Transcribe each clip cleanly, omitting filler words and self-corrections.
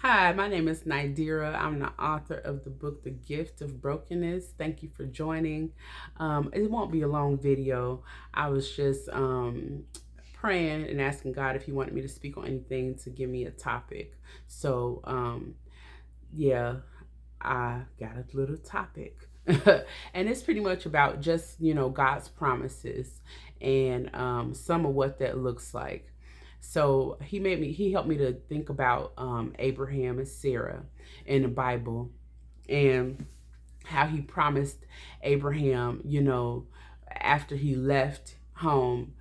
Hi, my name is Nidira. I'm the author of the book, The Gift of Brokenness. Thank you for joining. It won't be a long video. I was just praying and asking God if He wanted me to speak on anything to give me a topic. So, yeah, I got a little topic. And it's pretty much about just, God's promises and some of what that looks like. So he helped me to think about Abraham and Sarah in the Bible and how he promised Abraham, after he left home,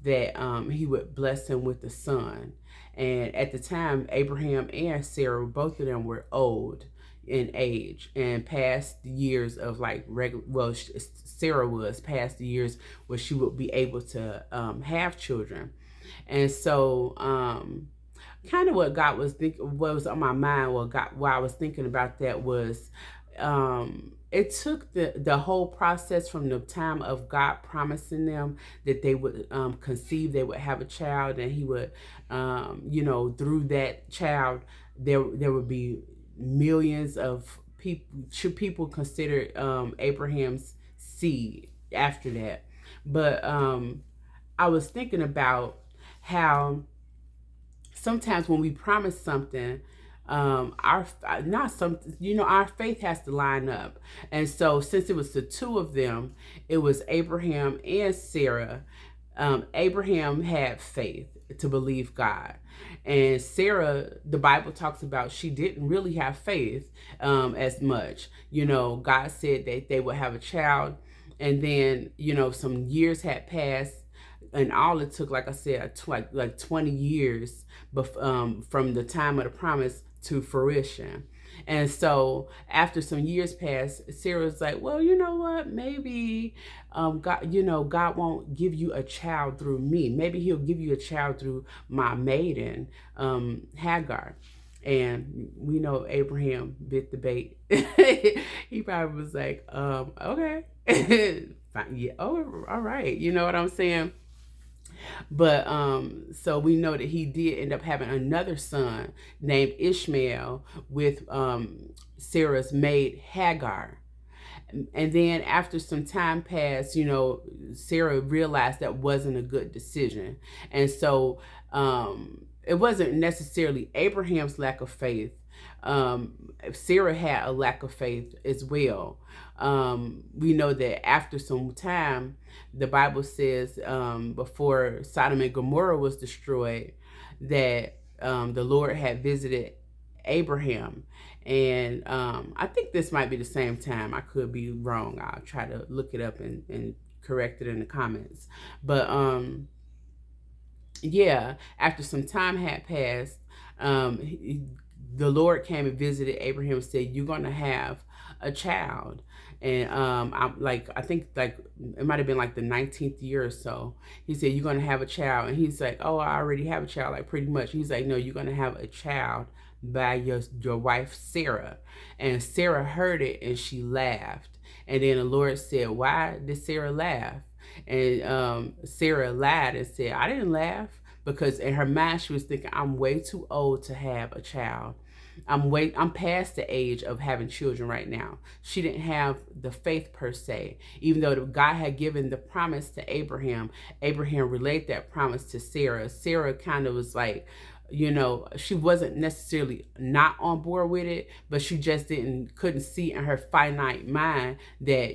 that he would bless him with a son. And at the time, Abraham and Sarah, both of them were old in age and past the years of like regular. Well, Sarah was past the years where she would be able to have children. And so, kind of what God was thinking, what was on my mind, what I was thinking about that was, it took the whole process from the time of God promising them that they would conceive, they would have a child, and He would, through that child, there would be millions of people. Should people consider Abraham's seed after that? But I was thinking about how sometimes when we promise something, our not some our faith has to line up. And so since it was the two of them, it was Abraham and Sarah. Abraham had faith to believe God, and Sarah, the Bible talks about, she didn't really have faith as much. God said that they would have a child, and then some years had passed, and all it took, like I said, like 20 years, from the time of the promise to fruition. And so after some years passed, Sarah's like, well, you know what? Maybe God won't give you a child through me. Maybe He'll give you a child through my maiden, Hagar. And we know Abraham bit the bait. He probably was like, okay. Fine, yeah, oh, all right. You know what I'm saying? But so we know that he did end up having another son named Ishmael with Sarah's maid Hagar. And then after some time passed, Sarah realized that wasn't a good decision. And so it wasn't necessarily Abraham's lack of faith. Sarah had a lack of faith as well. We know that after some time, the Bible says, before Sodom and Gomorrah was destroyed, that the Lord had visited Abraham. And I think this might be the same time. I could be wrong. I'll try to look it up and correct it in the comments. But yeah, after some time had passed, the Lord came and visited Abraham and said, "You're gonna have a child." And I think like it might have been like the 19th year or so. He said, "You're gonna have a child," and he's like, "Oh, I already have a child." Like pretty much, he's like, "No, you're gonna have a child by your wife Sarah." And Sarah heard it and she laughed. And then the Lord said, "Why did Sarah laugh?" And Sarah lied and said, "I didn't laugh." Because in her mind she was thinking, I'm way too old to have a child. I'm past the age of having children right now. She didn't have the faith per se. Even though God had given the promise to Abraham, Abraham relayed that promise to Sarah. Sarah kind of was like, she wasn't necessarily not on board with it, but she just couldn't see in her finite mind that,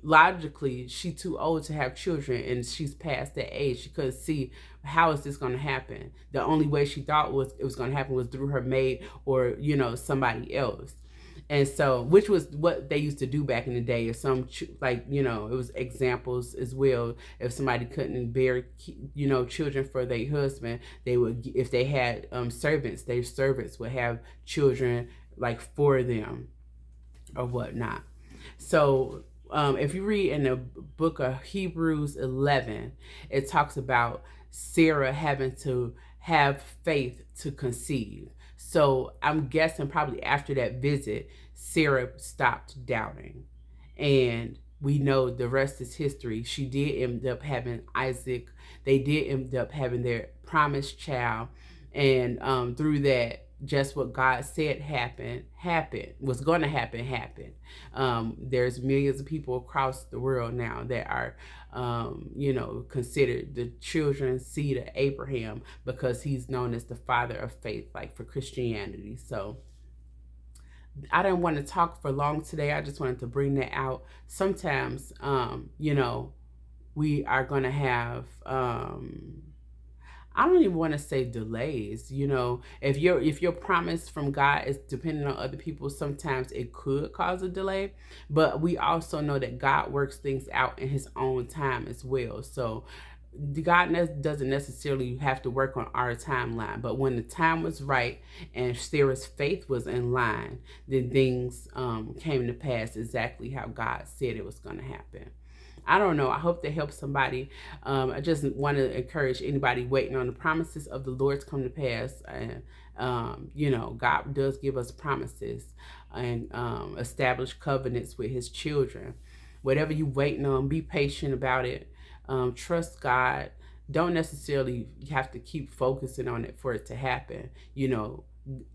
logically she too old to have children and she's past that age. She couldn't see how is this going to happen. The only way she thought was it was going to happen was through her maid or, somebody else. And so, which was what they used to do back in the day. If some, it was examples as well. If somebody couldn't bear, children for their husband, they would, if they had servants, their servants would have children like for them or whatnot. So, if you read in the book of Hebrews 11, it talks about Sarah having to have faith to conceive. So I'm guessing probably after that visit, Sarah stopped doubting. And we know the rest is history. She did end up having Isaac. They did end up having their promised child. And through that, just what God said was going to happen. There's millions of people across the world now that are, considered the children seed of Abraham, because he's known as the father of faith, like for Christianity. So I didn't want to talk for long today. I just wanted to bring that out. Sometimes, we are going to have, I don't even want to say delays. If your promise from God is dependent on other people, sometimes it could cause a delay. But we also know that God works things out in his own time as well. So God doesn't necessarily have to work on our timeline, but when the time was right and Sarah's faith was in line, then things came to pass exactly how God said it was going to happen. I don't know. I hope that helps somebody. I just want to encourage anybody waiting on the promises of the Lord to come to pass. And, God does give us promises and establish covenants with his children. Whatever you're waiting on, be patient about it. Trust God. Don't necessarily have to keep focusing on it for it to happen.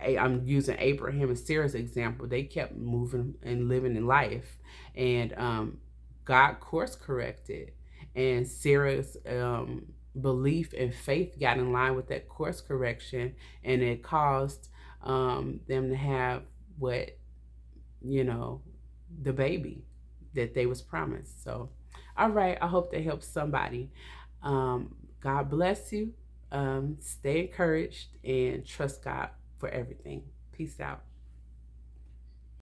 I'm using Abraham and Sarah's example. They kept moving and living in life. And God course corrected, and Sarah's belief and faith got in line with that course correction, and it caused them to have the baby that they was promised. So, all right, I hope that helps somebody. God bless you. Stay encouraged and trust God for everything. Peace out.